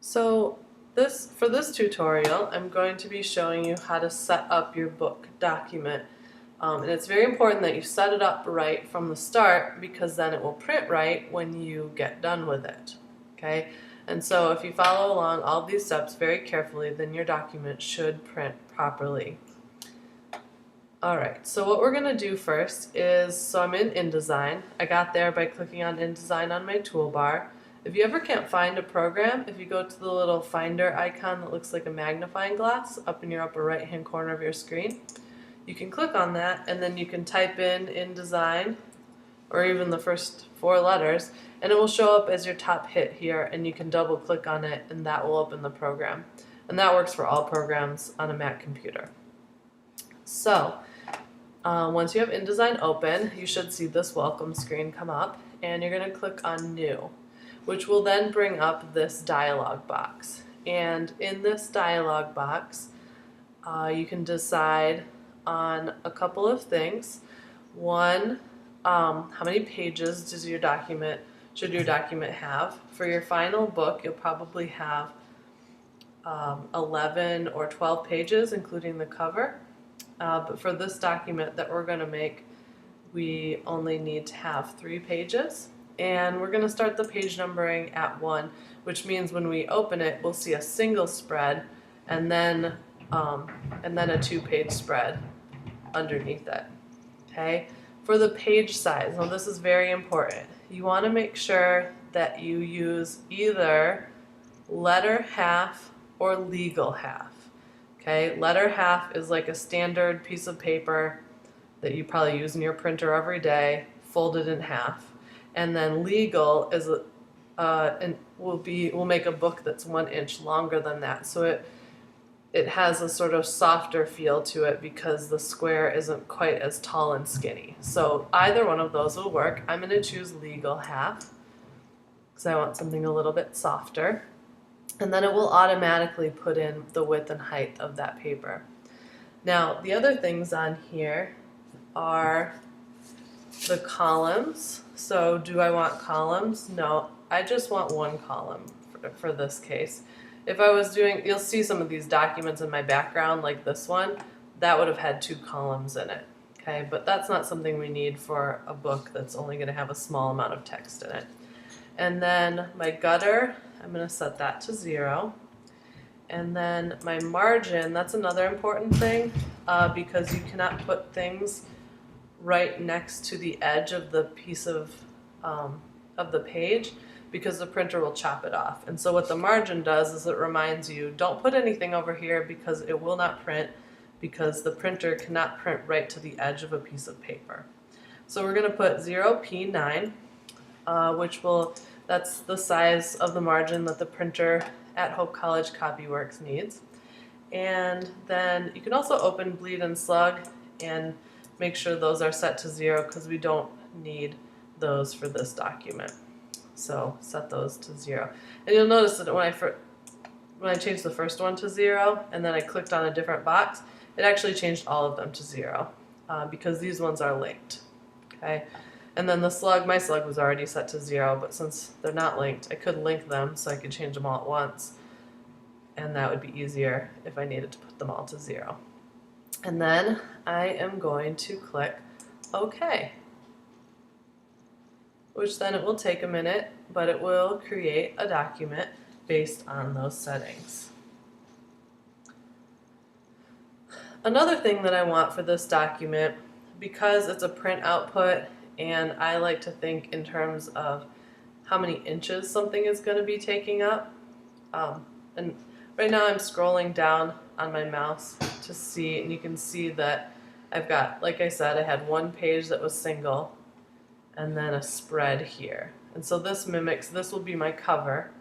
So for this tutorial, I'm going to be showing you how to set up your book document. And it's very important that you set it up right from the start because then it will print right when you get done with it. Okay? And so if you follow along all these steps very carefully, then your document should print properly. Alright, so what we're going to do first is, so I'm in InDesign. I got there by clicking on InDesign on my toolbar. If you ever can't find a program, if you go to the little finder icon that looks like a magnifying glass up in your upper right hand corner of your screen, you can click on that and then you can type in InDesign or even the first 4 letters and it will show up as your top hit here, and you can double click on it and that will open the program. And that works for all programs on a Mac computer. So once you have InDesign open, you should see this welcome screen come up and you're going to click on New, which will then bring up this dialog box. And in this dialog box, you can decide on a couple of things. One, how many pages should your document have? For your final book, you'll probably have 11 or 12 pages, including the cover. But for this document that we're going to make, we only need to have 3 pages. And we're going to start the page numbering at 1, which means when we open it, we'll see a single spread and then a 2-page spread underneath it. Okay? For the page size, now this is very important. You want to make sure that you use either letter half or legal half. Okay? Letter half is like a standard piece of paper that you probably use in your printer every day, folded in half. And then legal is will make a book that's 1 inch longer than that. So it has a sort of softer feel to it because the square isn't quite as tall and skinny. So either one of those will work. I'm going to choose legal half because I want something a little bit softer. And then it will automatically put in the width and height of that paper. Now the other things on here are the columns. So do I want columns? No, I just want 1 column for this case. If I was doing, you'll see some of these documents in my background like this one, that would have had 2 columns in it. Okay, but that's not something we need for a book that's only going to have a small amount of text in it. And then my gutter, I'm going to set that to 0. And then my margin, that's another important thing because you cannot put things right next to the edge of the piece of the page because the printer will chop it off. And so what the margin does is it reminds you, don't put anything over here because it will not print, because the printer cannot print right to the edge of a piece of paper. So we're going to put 0p9, that's the size of the margin that the printer at Hope College Copyworks needs. And then you can also open bleed and slug and make sure those are set to 0 because we don't need those for this document. So set those to 0. And you'll notice that when I changed the first one to 0 and then I clicked on a different box, it actually changed all of them to 0 because these ones are linked. Okay, and then the slug, my slug was already set to 0, but since they're not linked, I could link them so I could change them all at once, and that would be easier if I needed to put them all to 0. And then I am going to click OK, which then it will take a minute, but it will create a document based on those settings. Another thing that I want for this document, because it's a print output and I like to think in terms of how many inches something is going to be taking up, and right now I'm scrolling down on my mouse to see, and you can see that I've got, like I said, I had 1 page that was single and then a spread here. And so this will be my cover,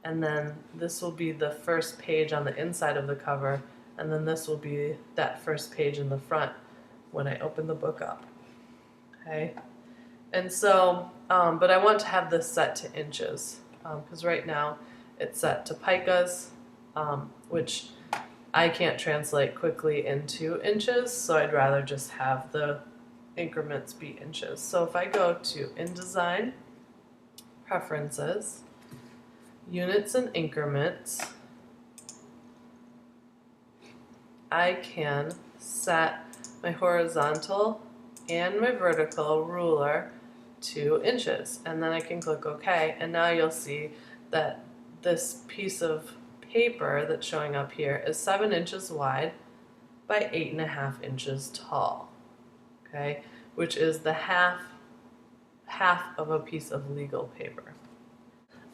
and then this will be the first page on the inside of the cover, and then this will be that first page in the front when I open the book up. Okay? And so, but I want to have this set to inches because right now it's set to picas, which I can't translate quickly into inches, so I'd rather just have the increments be inches. So if I go to InDesign, Preferences, units and increments, I can set my horizontal and my vertical ruler to inches, and then I can click OK, and now you'll see that this piece of paper that's showing up here is 7 inches wide by 8.5 inches tall, okay, which is the half of a piece of legal paper.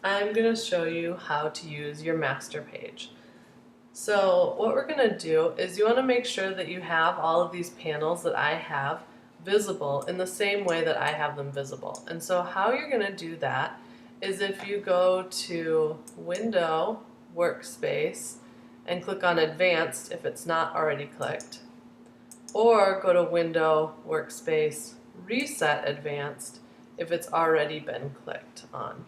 I'm going to show you how to use your master page. So what we're going to do is you want to make sure that you have all of these panels that I have visible in the same way that I have them visible. And so how you're going to do that is if you go to Window, Workspace, and click on Advanced if it's not already clicked, or go to Window, Workspace, Reset Advanced if it's already been clicked on.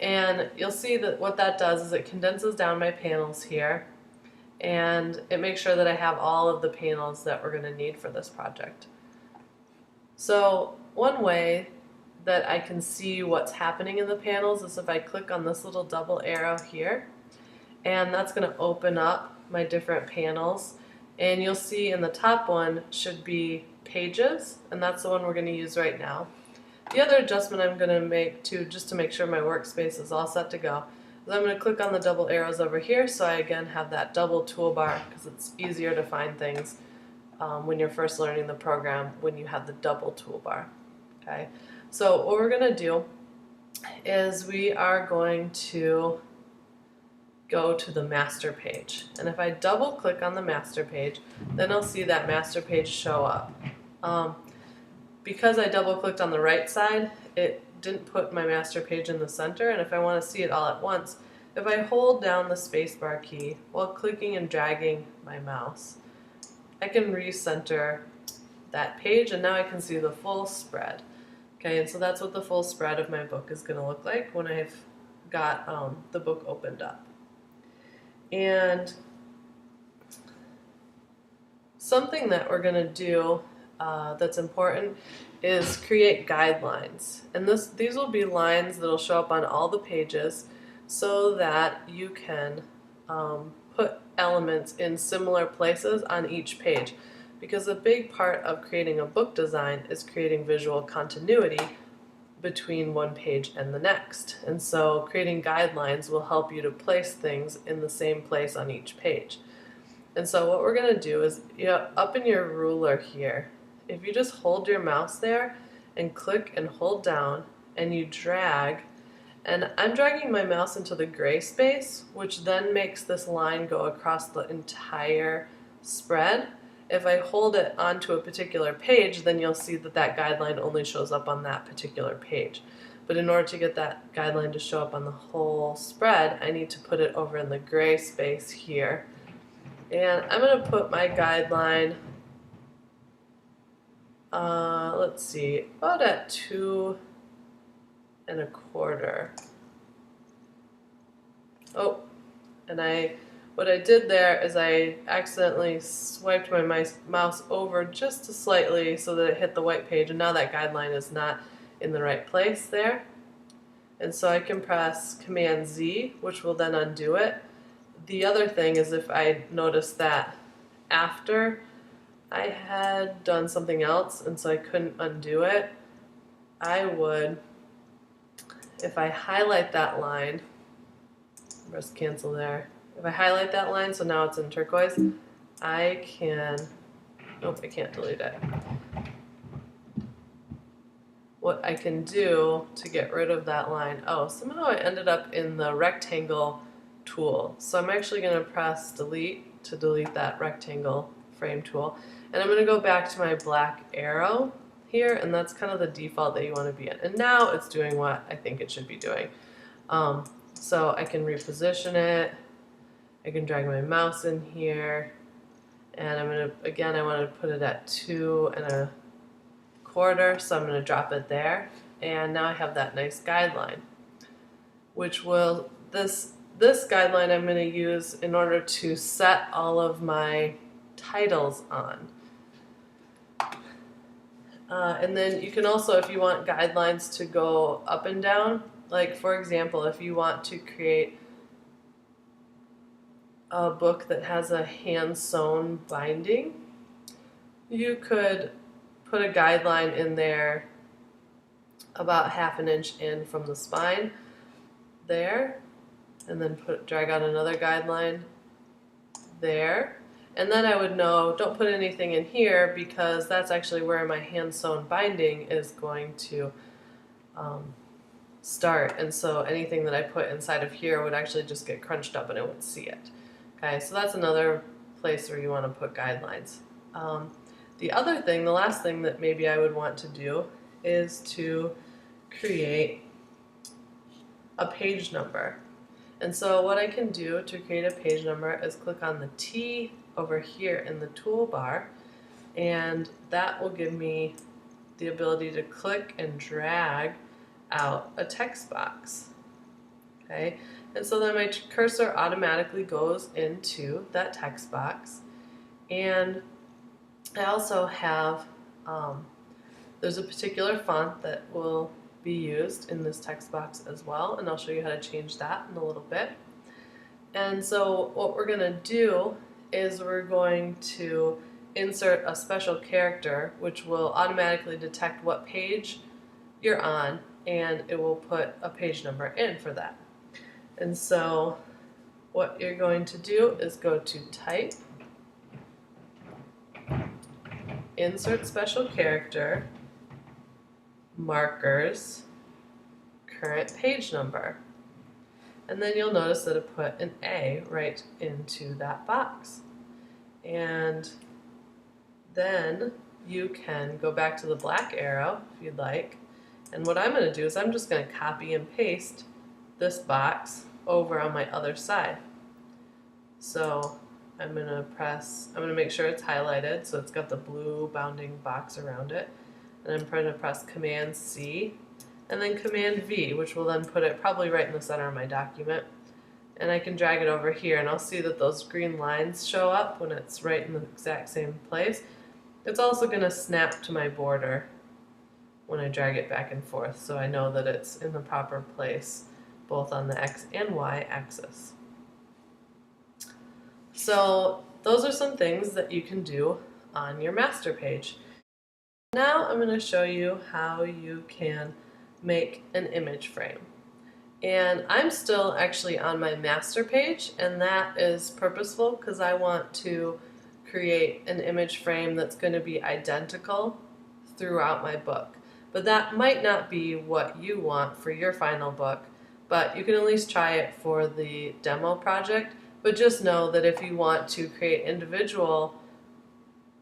And you'll see that what that does is it condenses down my panels here, and it makes sure that I have all of the panels that we're going to need for this project. So one way that I can see what's happening in the panels is if I click on this little double arrow here, and that's going to open up my different panels, and you'll see in the top one should be pages, and that's the one we're going to use right now. The other adjustment I'm going to make just to make sure my workspace is all set to go is I'm going to click on the double arrows over here, so I again have that double toolbar because it's easier to find things when you're first learning the program when you have the double toolbar. Okay, so what we're going to do is we are going to go to the master page, and if I double click on the master page, then I'll see that master page show up. Because I double clicked on the right side, it didn't put my master page in the center, and if I want to see it all at once, if I hold down the spacebar key while clicking and dragging my mouse, I can recenter that page, and now I can see the full spread. Okay, and so that's what the full spread of my book is going to look like when I've got the book opened up. And something that we're going to do that's important is create guidelines. And these will be lines that will show up on all the pages so that you can put elements in similar places on each page. Because a big part of creating a book design is creating visual continuity between one page and the next. And so creating guidelines will help you to place things in the same place on each page. And so what we're going to do is, up in your ruler here, if you just hold your mouse there and click and hold down and you drag, and I'm dragging my mouse into the gray space, which then makes this line go across the entire spread. If I hold it onto a particular page, then you'll see that that guideline only shows up on that particular page. But in order to get that guideline to show up on the whole spread, I need to put it over in the gray space here. And I'm going to put my guideline, let's see, about at 2 1/4. Oh, and what I did there is I accidentally swiped my mouse over just slightly so that it hit the white page, and now that guideline is not in the right place there. And so I can press Command Z, which will then undo it. The other thing is if I noticed that after I had done something else and so I couldn't undo it, I would, if I highlight that line, press cancel there. If I highlight that line, so now it's in turquoise, I can, nope, I can't delete it. What I can do to get rid of that line, oh, somehow I ended up in the rectangle tool. So I'm actually going to press delete to delete that rectangle frame tool. And I'm going to go back to my black arrow here, and that's kind of the default that you want to be in. And now it's doing what I think it should be doing. So I can reposition it. I can drag my mouse in here, and I'm going to, again, I want to put it at 2 1/4, so I'm going to drop it there. And now I have that nice guideline, which will, this guideline I'm going to use in order to set all of my titles on. And then you can also, if you want guidelines to go up and down, like for example, if you want to create a book that has a hand-sewn binding, you could put a guideline in there about 1/2 inch in from the spine there, and then drag out another guideline there. And then I would know, don't put anything in here because that's actually where my hand-sewn binding is going to start. And so anything that I put inside of here would actually just get crunched up and I wouldn't see it. Okay, so that's another place where you want to put guidelines. The other thing, the last thing that maybe I would want to do is to create a page number. And so what I can do to create a page number is click on the T over here in the toolbar, and that will give me the ability to click and drag out a text box. Okay, and so then my cursor automatically goes into that text box, and I also have there's a particular font that will be used in this text box as well, and I'll show you how to change that in a little bit. And so what we're going to do is we're going to insert a special character which will automatically detect what page you're on, and it will put a page number in for that. And so what you're going to do is go to Type, Insert Special Character, Markers, Current Page Number. And then you'll notice that it put an A right into that box. And then you can go back to the black arrow if you'd like. And what I'm going to do is I'm just going to copy and paste this box over on my other side. So I'm going to make sure it's highlighted so it's got the blue bounding box around it. And I'm going to press Command C and then Command V, which will then put it probably right in the center of my document. And I can drag it over here, and I'll see that those green lines show up when it's right in the exact same place. It's also going to snap to my border when I drag it back and forth, so I know that it's in the proper place, both on the X and Y axis. So those are some things that you can do on your master page. Now I'm going to show you how you can make an image frame. And I'm still actually on my master page, and that is purposeful because I want to create an image frame that's going to be identical throughout my book. But that might not be what you want for your final book, but you can at least try it for the demo project. But just know that if you want to create individual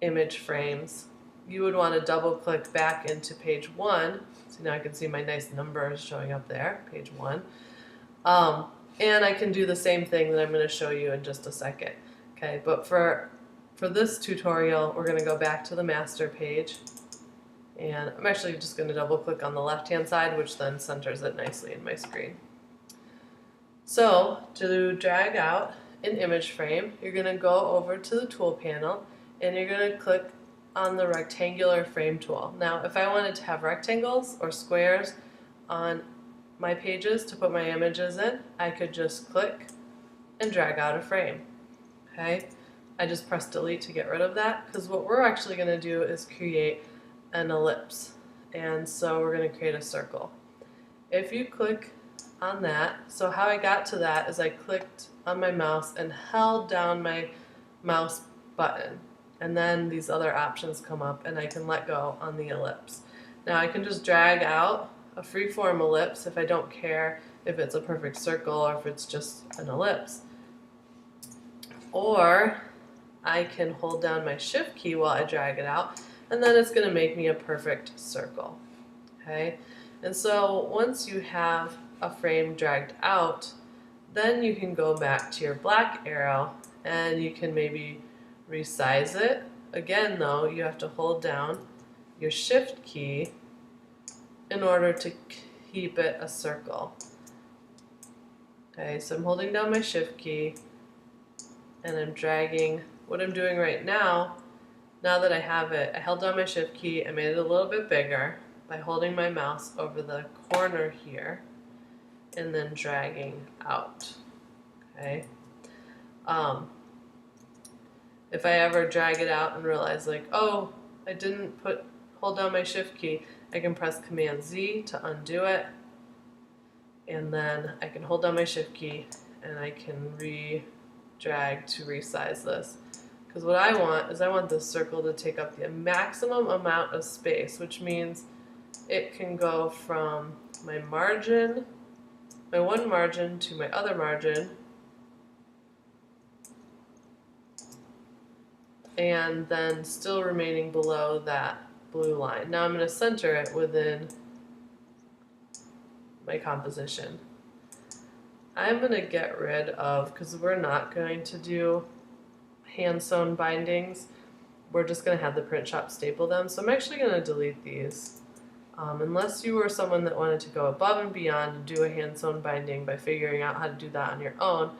image frames, you would want to double click back into page 1. So now I can see my nice numbers showing up there, page 1. And I can do the same thing that I'm going to show you in just a second. Okay, but for this tutorial, we're going to go back to the master page. And I'm actually just going to double click on the left-hand side, which then centers it nicely in my screen. So to drag out an image frame, you're going to go over to the tool panel and you're going to click on the rectangular frame tool. Now if I wanted to have rectangles or squares on my pages to put my images in, I could just click and drag out a frame. Okay, I just press delete to get rid of that, because what we're actually going to do is create an ellipse, and so we're going to create a circle. If you click on that, so how I got to that is I clicked on my mouse and held down my mouse button, and then these other options come up and I can let go on the ellipse. Now I can just drag out a freeform ellipse if I don't care if it's a perfect circle or if it's just an ellipse. Or I can hold down my shift key while I drag it out, and then it's going to make me a perfect circle. Okay? And so once you have a frame dragged out, then you can go back to your black arrow and you can maybe resize it. Again though, you have to hold down your shift key in order to keep it a circle. Okay, so I'm holding down my shift key and I'm dragging. What I'm doing right now Now that I have it, I held down my shift key and made it a little bit bigger by holding my mouse over the corner here and then dragging out, okay? If I ever drag it out and realize like, oh, I didn't hold down my shift key, I can press Command Z to undo it, and then I can hold down my shift key and I can re-drag to resize this. Because what I want is I want this circle to take up the maximum amount of space, which means it can go from my margin, my one margin to my other margin, and then still remaining below that blue line. Now I'm going to center it within my composition. I'm going to get rid of, because we're not going to do hand sewn bindings, we're just going to have the print shop staple them. So I'm actually going to delete these. Unless you were someone that wanted to go above and beyond and do a hand sewn binding by figuring out how to do that on your own,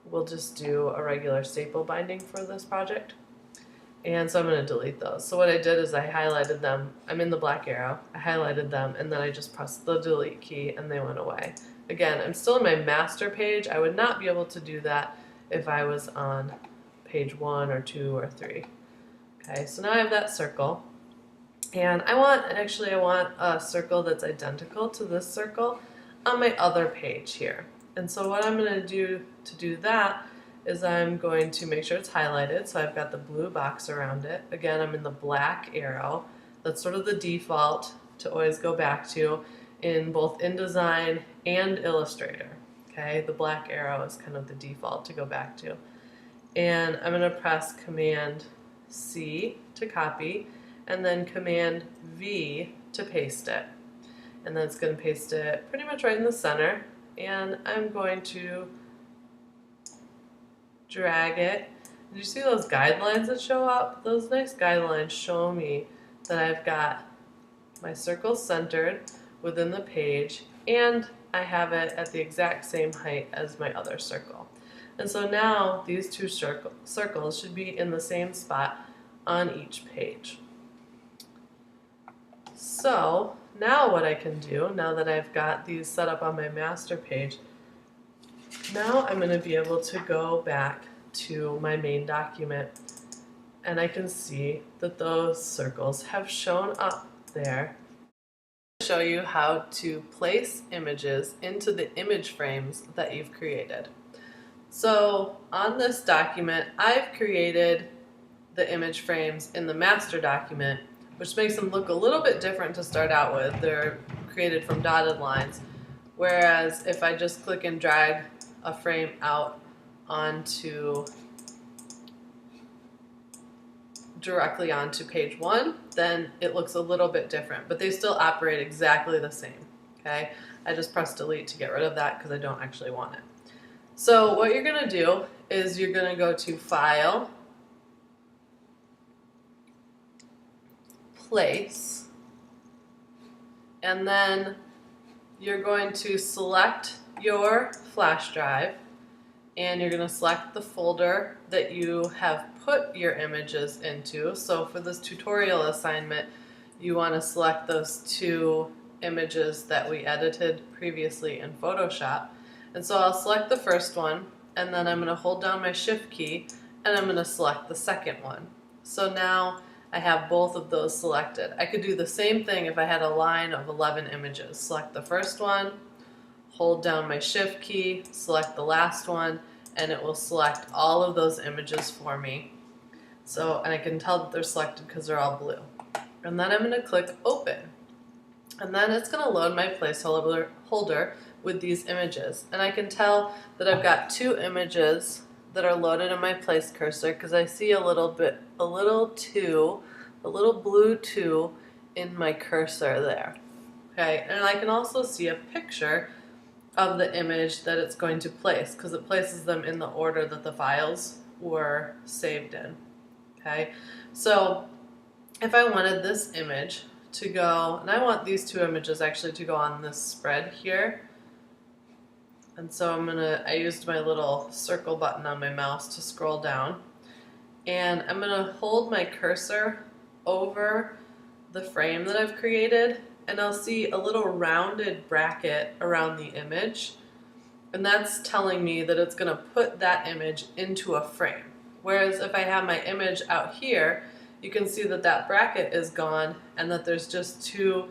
we'll just do a regular staple binding for this project. And so I'm going to delete those. So what I did is I highlighted them. I'm in the black arrow. I highlighted them and then I just pressed the delete key and they went away. Again, I'm still in my master page. I would not be able to do that if I was on page 1 or 2 or 3. Okay, so now I have that circle. And I want a circle that's identical to this circle on my other page here. And so what I'm going to do that is I'm going to make sure it's highlighted, so I've got the blue box around it. Again, I'm in the black arrow. That's sort of the default to always go back to in both InDesign and Illustrator. Okay, the black arrow is kind of the default to go back to. And I'm going to press Command C to copy, and then Command V to paste it. And then it's going to paste it pretty much right in the center. And I'm going to drag it. Did you see those guidelines that show up? Those nice guidelines show me that I've got my circle centered within the page and I have it at the exact same height as my other circle. And so now these two circles should be in the same spot on each page. So now what I can do, now that I've got these set up on my master page, now I'm going to be able to go back to my main document and I can see that those circles have shown up there. I'll show you how to place images into the image frames that you've created. So on this document, I've created the image frames in the master document, which makes them look a little bit different to start out with. They're created from dotted lines, whereas if I just click and drag a frame out directly onto page 1, then it looks a little bit different, but they still operate exactly the same. Okay, I just press delete to get rid of that because I don't actually want it. So what you're going to do is you're going to go to File, Place, and then you're going to select your flash drive and you're going to select the folder that you have put your images into. So for this tutorial assignment, you want to select those 2 images that we edited previously in Photoshop. And so I'll select the first one, and then I'm going to hold down my shift key, and I'm going to select the second one. So now I have both of those selected. I could do the same thing if I had a line of 11 images. Select the first one, hold down my shift key, select the last one, and it will select all of those images for me. So, and I can tell that they're selected because they're all blue. And then I'm going to click Open. And then it's going to load my placeholder with these images. And I can tell that I've got 2 images that are loaded in my place cursor because I see a little blue 2 in my cursor there. Okay, and I can also see a picture of the image that it's going to place because it places them in the order that the files were saved in. Okay, so if I wanted this image to go, and I want these 2 images actually to go on this spread here, and so I used my little circle button on my mouse to scroll down, and I'm going to hold my cursor over the frame that I've created, and I'll see a little rounded bracket around the image, and that's telling me that it's going to put that image into a frame. Whereas if I have my image out here, you can see that that bracket is gone and that there's just two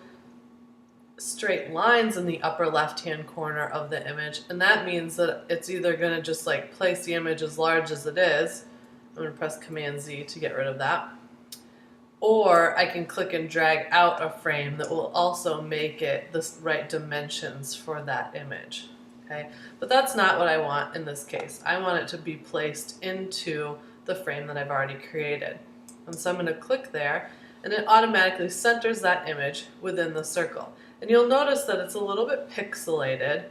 straight lines in the upper left hand corner of the image, and that means that it's either going to just like place the image as large as it is. I'm going to press Command Z to get rid of that, or I can click and drag out a frame that will also make it the right dimensions for that image. Okay, but that's not what I want in this case. I want it to be placed into the frame that I've already created. And so I'm going to click there, and it automatically centers that image within the circle. And you'll notice that it's a little bit pixelated,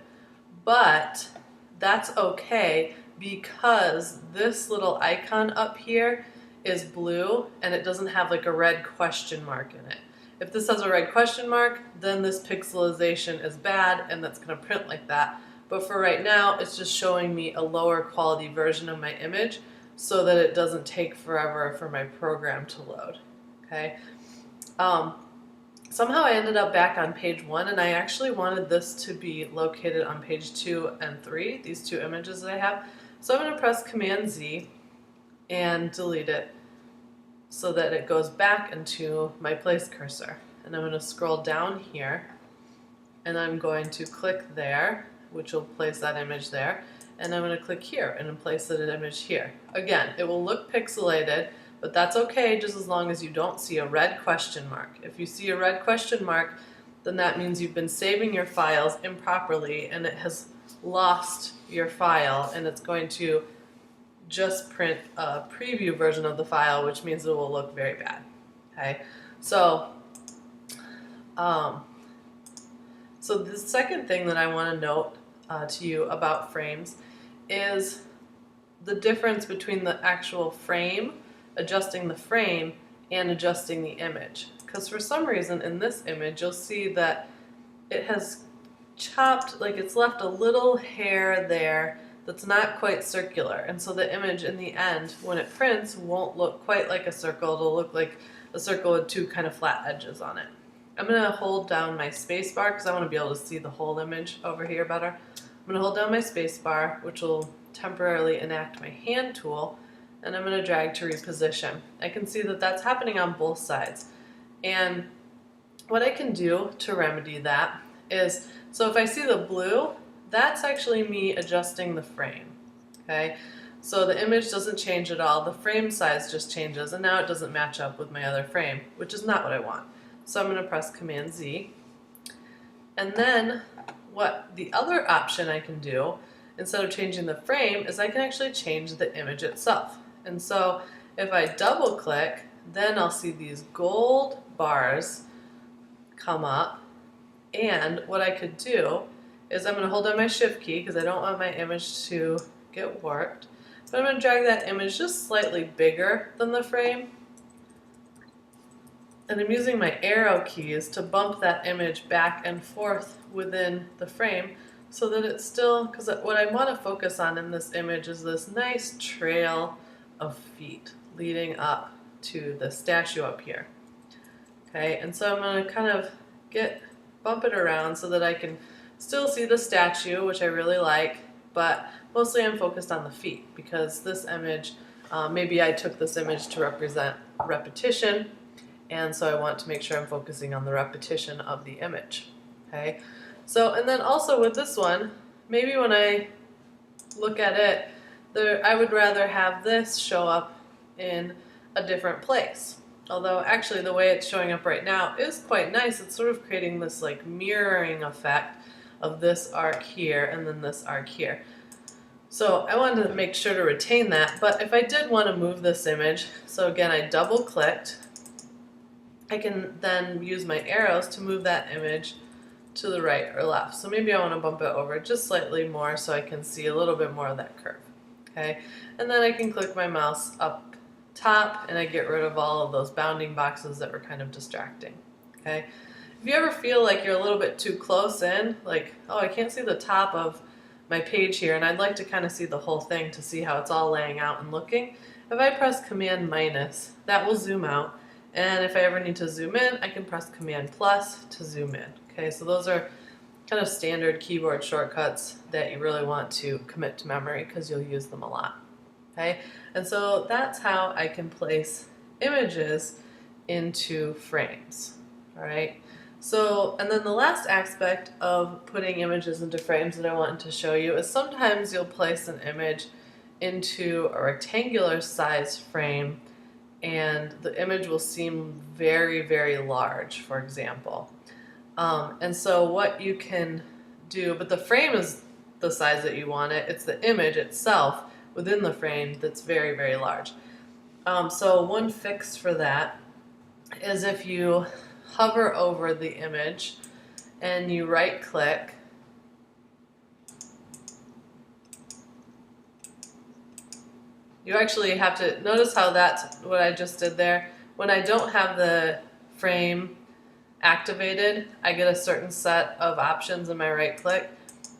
but that's okay because this little icon up here is blue and it doesn't have like a red question mark in it. If this has a red question mark, then this pixelization is bad and that's going to print like that. But for right now, it's just showing me a lower quality version of my image so that it doesn't take forever for my program to load. Okay. Somehow I ended up back on page 1, and I actually wanted this to be located on page 2 and 3, these two images that I have. So I'm going to press Command Z and delete it so that it goes back into my place cursor. And I'm going to scroll down here, and I'm going to click there, which will place that image there, and I'm going to click here and place that image here. Again, it will look pixelated, but that's okay just as long as you don't see a red question mark. If you see a red question mark, then that means you've been saving your files improperly and it has lost your file, and it's going to just print a preview version of the file, which means it will look very bad. Okay, so the second thing that I want to note to you about frames is the difference between the actual frame, adjusting the frame, and adjusting the image. Because for some reason in this image you'll see that it has chopped, like it's left a little hair there that's not quite circular, and so the image in the end when it prints won't look quite like a circle. It'll look like a circle with two kind of flat edges on it. I'm going to hold down my space bar because I want to be able to see the whole image over here better. I'm going to hold down my space bar, which will temporarily enact my hand tool, and I'm going to drag to reposition. I can see that that's happening on both sides. And what I can do to remedy that is, so if I see the blue, that's actually me adjusting the frame. Okay, so the image doesn't change at all, the frame size just changes, and now it doesn't match up with my other frame, which is not what I want. So I'm going to press Command Z, and then what the other option I can do instead of changing the frame is I can actually change the image itself. And so if I double click, then I'll see these gold bars come up, and what I could do is I'm going to hold down my Shift key because I don't want my image to get warped, but I'm going to drag that image just slightly bigger than the frame, and I'm using my arrow keys to bump that image back and forth within the frame so that it's still, because what I want to focus on in this image is this nice trail of feet leading up to the statue up here. Okay, and so I'm going to kind of bump it around so that I can still see the statue, which I really like, but mostly I'm focused on the feet because this image, maybe I took this image to represent repetition, and so I want to make sure I'm focusing on the repetition of the image. Okay, so and then also with this one, maybe when I look at it, I would rather have this show up in a different place. Although actually the way it's showing up right now is quite nice. It's sort of creating this like mirroring effect of this arc here and then this arc here. So I wanted to make sure to retain that, but if I did want to move this image, so again I double clicked, I can then use my arrows to move that image to the right or left. So maybe I want to bump it over just slightly more so I can see a little bit more of that curve. Okay, and then I can click my mouse up top and I get rid of all of those bounding boxes that were kind of distracting. Okay, if you ever feel like you're a little bit too close in, like, oh, I can't see the top of my page here and I'd like to kind of see the whole thing to see how it's all laying out and looking, if I press Command minus, that will zoom out. And if I ever need to zoom in, I can press Command plus to zoom in. Okay, so those are kind of standard keyboard shortcuts that you really want to commit to memory because you'll use them a lot. Okay, and so that's how I can place images into frames. All right, so and then the last aspect of putting images into frames that I wanted to show you is sometimes you'll place an image into a rectangular size frame and the image will seem very, very large, for example. And so what you can do, but the frame is the size that you want it, it's the image itself within the frame that's very, very large. So one fix for that is if you hover over the image and you right click, you actually have to notice how that's what I just did there. When I don't have the frame activated, I get a certain set of options in my right click.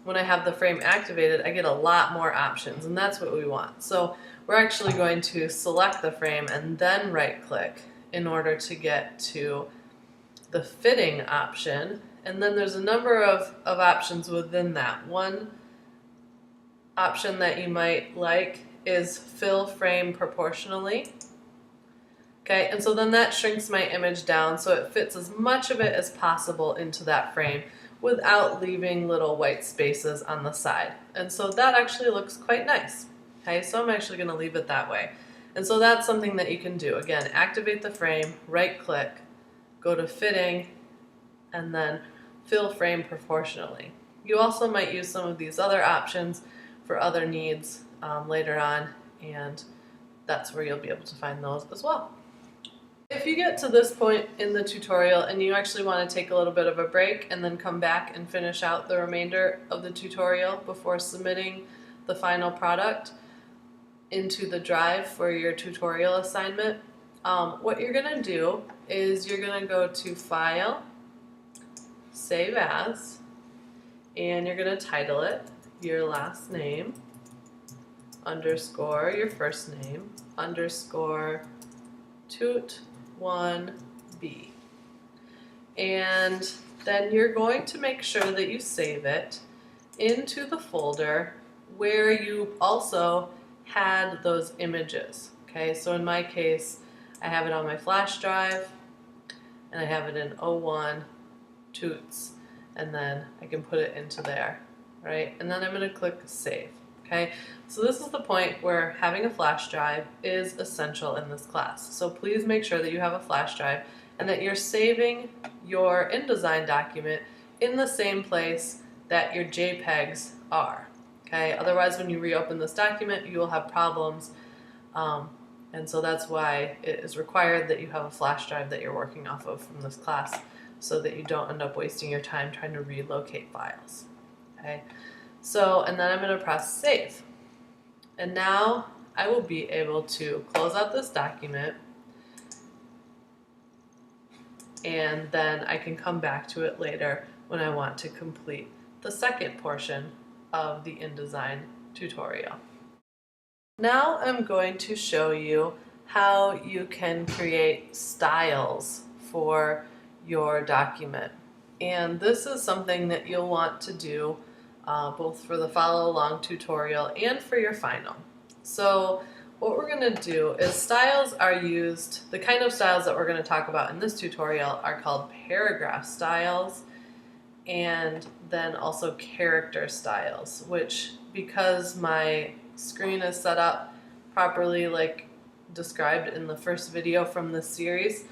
When I have the frame activated, I get a lot more options, and that's what we want. So we're actually going to select the frame and then right click in order to get to the fitting option. And then there's a number of options within that. One option that you might like is fill frame proportionally. Okay, and so then that shrinks my image down so it fits as much of it as possible into that frame without leaving little white spaces on the side. And so that actually looks quite nice. Okay, so I'm actually going to leave it that way. And so that's something that you can do. Again, activate the frame, right click, go to fitting, and then fill frame proportionally. You also might use some of these other options for other needs later on, and that's where you'll be able to find those as well. If you get to this point in the tutorial and you actually want to take a little bit of a break and then come back and finish out the remainder of the tutorial before submitting the final product into the drive for your tutorial assignment, what you're going to do is you're going to go to File, Save As, and you're going to title it your last name, underscore your first name, underscore Toot1B. And then you're going to make sure that you save it into the folder where you also had those images. Okay, so in my case, I have it on my flash drive and I have it in O1 Toots, and then I can put it into there, right? And then I'm going to click Save. Okay, so this is the point where having a flash drive is essential in this class. So please make sure that you have a flash drive and that you're saving your InDesign document in the same place that your JPEGs are. Okay, otherwise when you reopen this document you will have problems, and so that's why it is required that you have a flash drive that you're working off of from this class so that you don't end up wasting your time trying to relocate files. Okay. So, and then I'm going to press Save. And now I will be able to close out this document, and then I can come back to it later when I want to complete the second portion of the InDesign tutorial. Now I'm going to show you how you can create styles for your document. And this is something that you'll want to do both for the follow along tutorial and for your final. So what we're going to do is styles are used, the kind of styles that we're going to talk about in this tutorial are called paragraph styles and then also character styles, which because my screen is set up properly like described in the first video from this series,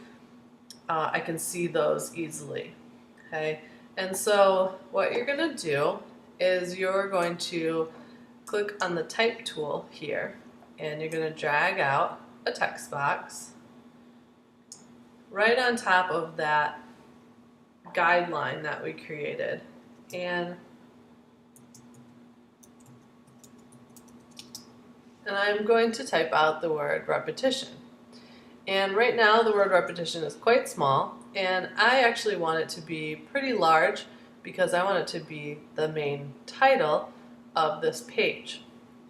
I can see those easily. Okay, and so what you're going to do is you're going to click on the type tool here and you're going to drag out a text box right on top of that guideline that we created, and I'm going to type out the word repetition. And right now the word repetition is quite small, and I actually want it to be pretty large because I want it to be the main title of this page.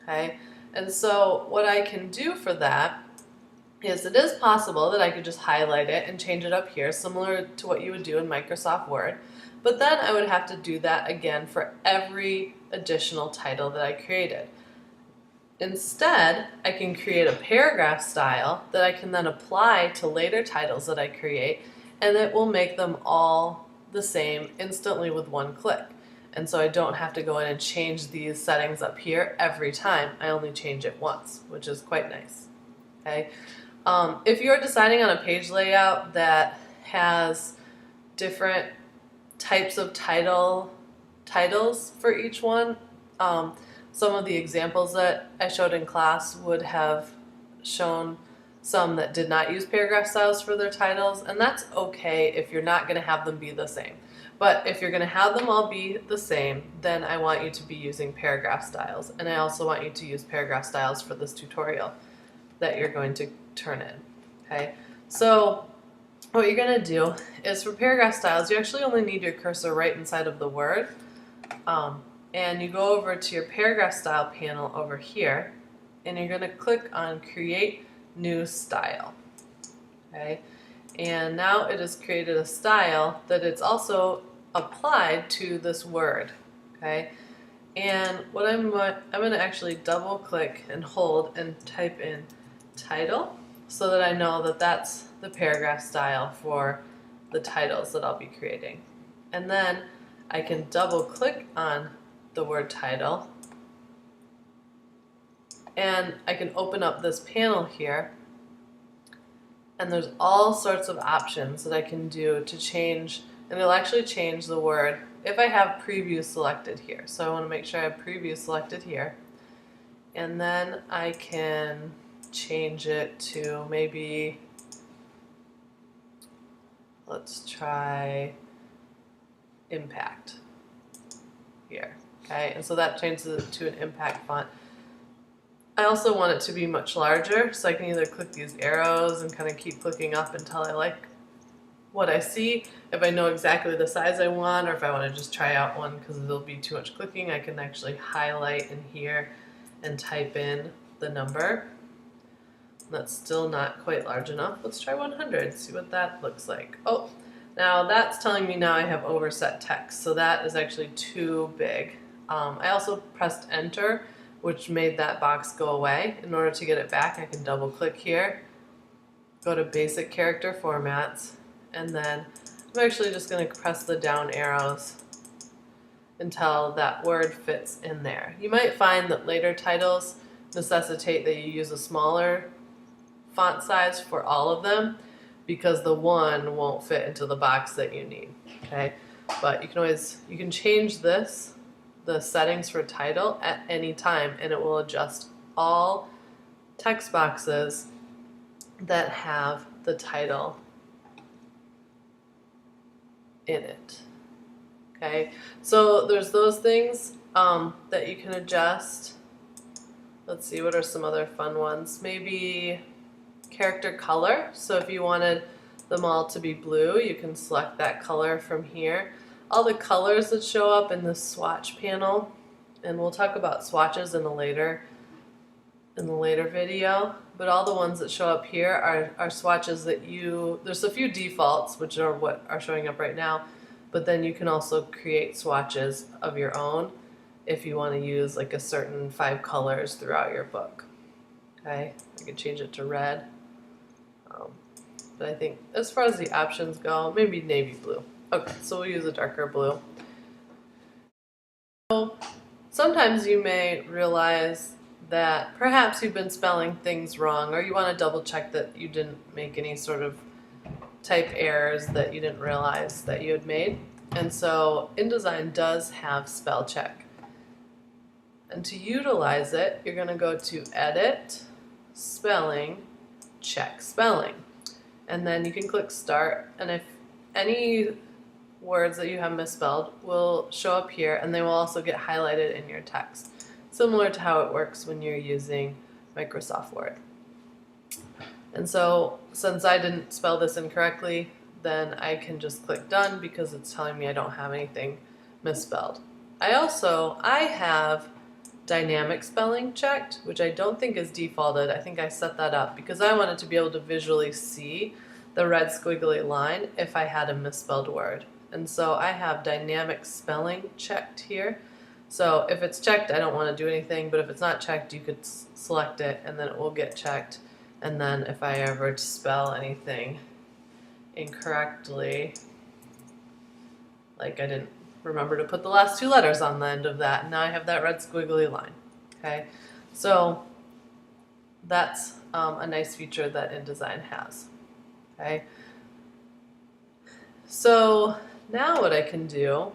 Okay, And so what I can do for that is it is possible that I could just highlight it and change it up here, similar to what you would do in Microsoft Word. But then I would have to do that again for every additional title that I created. Instead, I can create a paragraph style that I can then apply to later titles that I create, and it will make them all the same instantly with one click. And so I don't have to go in and change these settings up here every time. I only change it once, which is quite nice. Okay. If you're deciding on a page layout that has different types of titles for each one, some of the examples that I showed in class would have shown some that did not use paragraph styles for their titles, and that's okay if you're not going to have them be the same. But if you're going to have them all be the same, then I want you to be using paragraph styles, and I also want you to use paragraph styles for this tutorial that you're going to turn in. Okay, so what you're going to do is for paragraph styles, you actually only need your cursor right inside of the word, and you go over to your paragraph style panel over here, and you're going to click on Create New Style. Okay, and now it has created a style that it's also applied to this word. Okay, and what I'm going to actually double click and hold and type in title so that I know that that's the paragraph style for the titles that I'll be creating. And then I can double click on the word title, and I can open up this panel here, and there's all sorts of options that I can do to change, and it'll actually change the word if I have preview selected here. So I want to make sure I have preview selected here, and then I can change it to maybe, let's try impact here. Okay, and so that changes it to an impact font. I also want it to be much larger, so I can either click these arrows and kind of keep clicking up until I like what I see. If I know exactly the size I want, or if I want to just try out one because there'll be too much clicking, I can actually highlight in here and type in the number. That's still not quite large enough. Let's try 100, see what that looks like. Oh, now that's telling me now I have overset text, so that is actually too big. I also pressed enter, which made that box go away. In order to get it back, I can double click here, go to basic character formats, and then I'm actually just going to press the down arrows until that word fits in there. You might find that later titles necessitate that you use a smaller font size for all of them because the one won't fit into the box that you need. Okay, but you can change the settings for title at any time, and it will adjust all text boxes that have the title in it. Okay, so there's those things that you can adjust. Let's see, what are some other fun ones? Maybe character color. So if you wanted them all to be blue, you can select that color from here. All the colors that show up in the swatch panel, and we'll talk about swatches in the later video, but all the ones that show up here are swatches that there's a few defaults, which are what are showing up right now, but then you can also create swatches of your own if you want to use like a certain 5 colors throughout your book. Okay, I could change it to red, but I think as far as the options go, maybe navy blue. Okay, so we'll use a darker blue. So sometimes you may realize that perhaps you've been spelling things wrong, or you want to double check that you didn't make any sort of type errors that you didn't realize that you had made. And so InDesign does have spell check. And to utilize it, you're going to go to Edit, Spelling, Check Spelling. And then you can click Start, and if any words that you have misspelled will show up here, and they will also get highlighted in your text, similar to how it works when you're using Microsoft Word. And so since I didn't spell this incorrectly, then I can just click Done because it's telling me I don't have anything misspelled. I have dynamic spelling checked, which I don't think is defaulted. I think I set that up because I wanted to be able to visually see the red squiggly line if I had a misspelled word. And so I have dynamic spelling checked here. So if it's checked, I don't want to do anything, but if it's not checked, you could select it and then it will get checked. And then if I ever spell anything incorrectly, like I didn't remember to put the last 2 letters on the end of that, and now I have that red squiggly line. Okay, so that's a nice feature that InDesign has. Okay, so now what I can do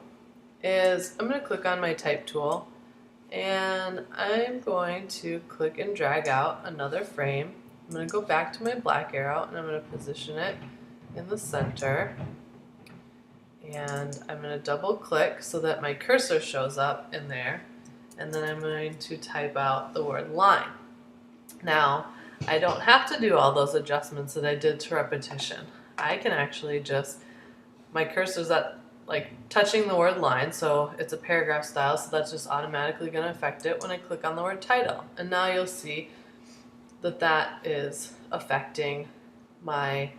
is I'm going to click on my type tool and I'm going to click and drag out another frame. I'm going to go back to my black arrow and I'm going to position it in the center, and I'm going to double click so that my cursor shows up in there, and then I'm going to type out the word line. Now I don't have to do all those adjustments that I did to repetition. I can actually just, my cursor's at like touching the word line, so it's a paragraph style, so that's just automatically going to affect it when I click on the word title. And now you'll see that that is affecting my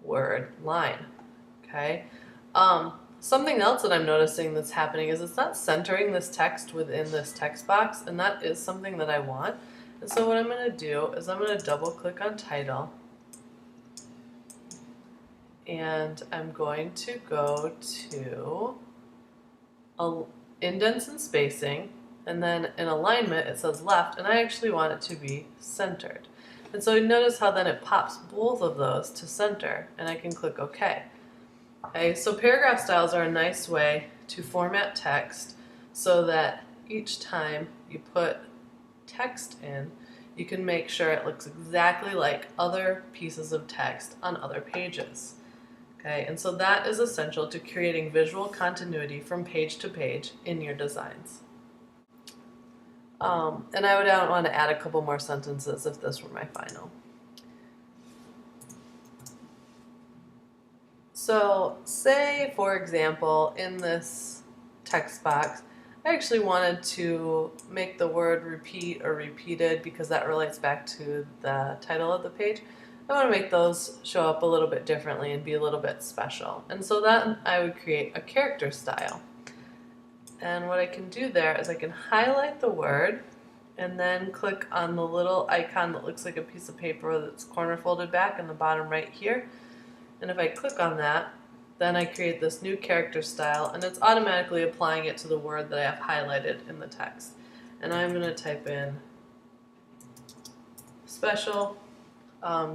word line. Okay. Something else that I'm noticing that's happening is it's not centering this text within this text box, and that is something that I want. And so what I'm going to do is I'm going to double click on title, and I'm going to go to indents and spacing, and then in alignment it says left, and I actually want it to be centered. And so you notice how then it pops both of those to center, and I can click OK. Okay, so paragraph styles are a nice way to format text so that each time you put text in, you can make sure it looks exactly like other pieces of text on other pages. Okay, and so that is essential to creating visual continuity from page to page in your designs. And I would want to add a couple more sentences if this were my final. So say, for example, in this text box, I actually wanted to make the word repeat or repeated because that relates back to the title of the page. I want to make those show up a little bit differently and be a little bit special. And so that I would create a character style. And what I can do there is I can highlight the word and then click on the little icon that looks like a piece of paper that's corner folded back in the bottom right here. And if I click on that, then I create this new character style, and it's automatically applying it to the word that I have highlighted in the text. And I'm going to type in special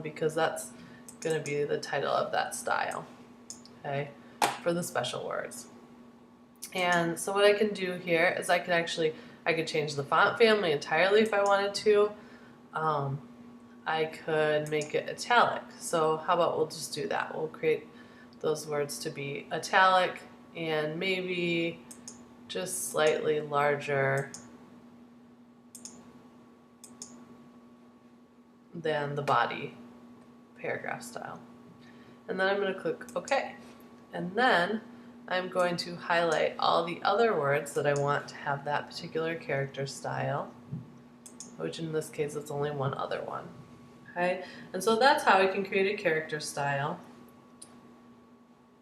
because that's going to be the title of that style, okay, for the special words. And so what I can do here is I could change the font family entirely if I wanted to. I could make it italic. So how about we'll just do that. We'll create those words to be italic and maybe just slightly larger than the body paragraph style. And then I'm going to click OK. And then I'm going to highlight all the other words that I want to have that particular character style, which in this case it's only one other one. Okay? And so that's how we can create a character style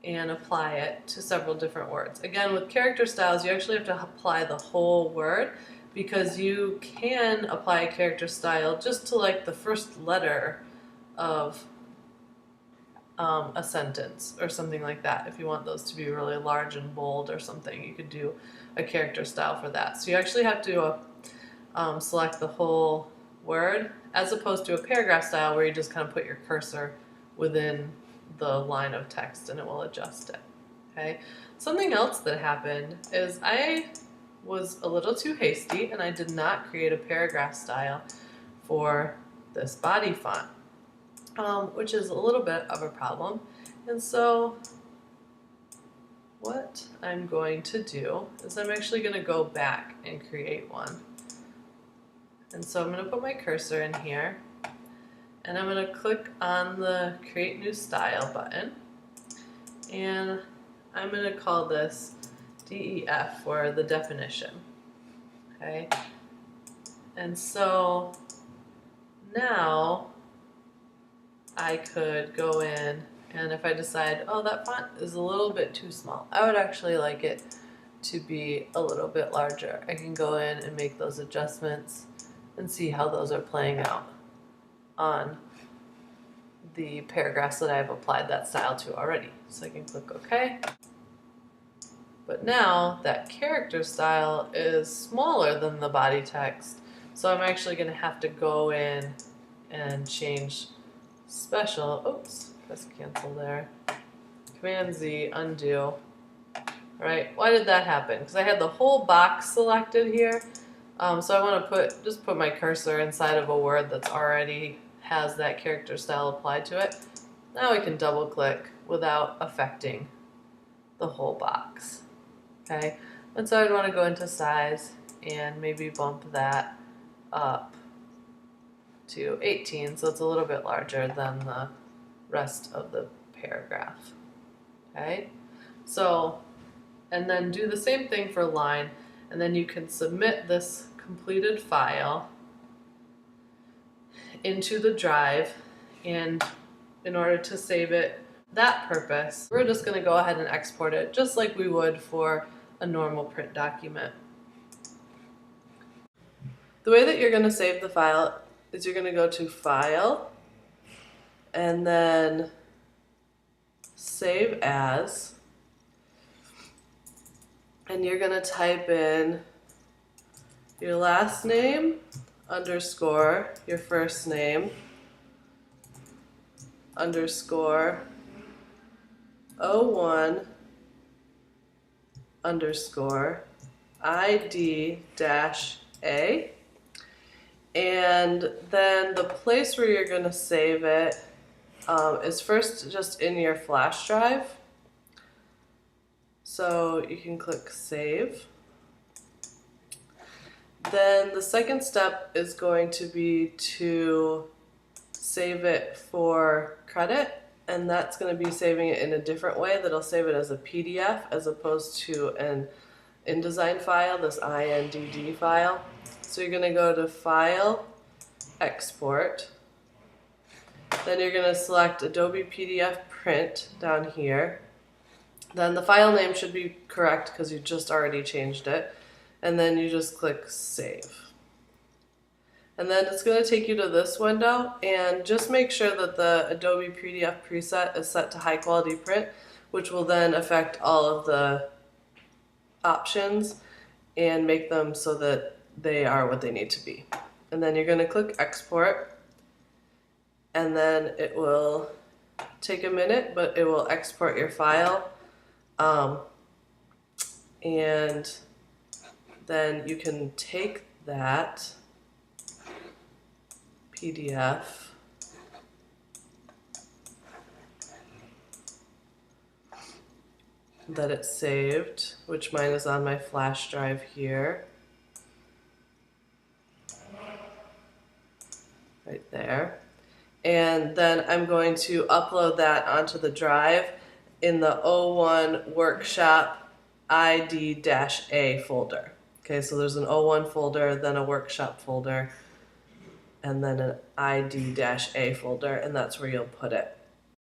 and apply it to several different words. Again, with character styles, you actually have to apply the whole word because you can apply a character style just to like the first letter of a sentence or something like that. If you want those to be really large and bold or something, you could do a character style for that. So you actually have to select the whole word as opposed to a paragraph style where you just kind of put your cursor within the line of text and it will adjust it. Okay. Something else that happened is I was a little too hasty and I did not create a paragraph style for this body font, which is a little bit of a problem. And so what I'm going to do is I'm actually going to go back and create one. And so I'm going to put my cursor in here and I'm going to click on the Create New Style button, and I'm going to call this DEF for the definition. Okay, And so now I could go in, and if I decide, oh, that font is a little bit too small, I would actually like it to be a little bit larger. I can go in and make those adjustments and see how those are playing out on the paragraphs that I've applied that style to already. So I can click OK. But now that character style is smaller than the body text, so I'm actually going to have to go in and change special. Oops, press cancel there. Command Z, undo. Right? Why did that happen? Because I had the whole box selected here. So I want to just put my cursor inside of a word that's already has that character style applied to it. Now we can double click without affecting the whole box. Okay? And so I'd want to go into size and maybe bump that up to 18, so it's a little bit larger than the rest of the paragraph. Okay? So, and then do the same thing for line, and then you can submit this completed file into the drive, and in order to save it that purpose, we're just going to go ahead and export it just like we would for a normal print document. The way that you're going to save the file is you're going to go to File and then Save As, and you're going to type in your last name underscore your first name underscore 01 underscore ID dash A. And then the place where you're going to save it is first just in your flash drive. So you can click Save. Then the second step is going to be to save it for credit, and that's going to be saving it in a different way that'll save it as a PDF as opposed to an InDesign file, this INDD file. So you're going to go to File, Export, then you're going to select Adobe PDF Print down here. Then the file name should be correct because you just already changed it. And then you just click Save. And then it's going to take you to this window, and just make sure that the Adobe PDF preset is set to high quality print, which will then affect all of the options and make them so that they are what they need to be. And then you're going to click Export, and then it will take a minute, but it will export your file. And then you can take that PDF that it saved, which mine is on my flash drive here, right there. And then I'm going to upload that onto the drive in the 01 Workshop ID-A folder. Okay, so there's an 01 folder, then a workshop folder, and then an ID-A folder, and that's where you'll put it.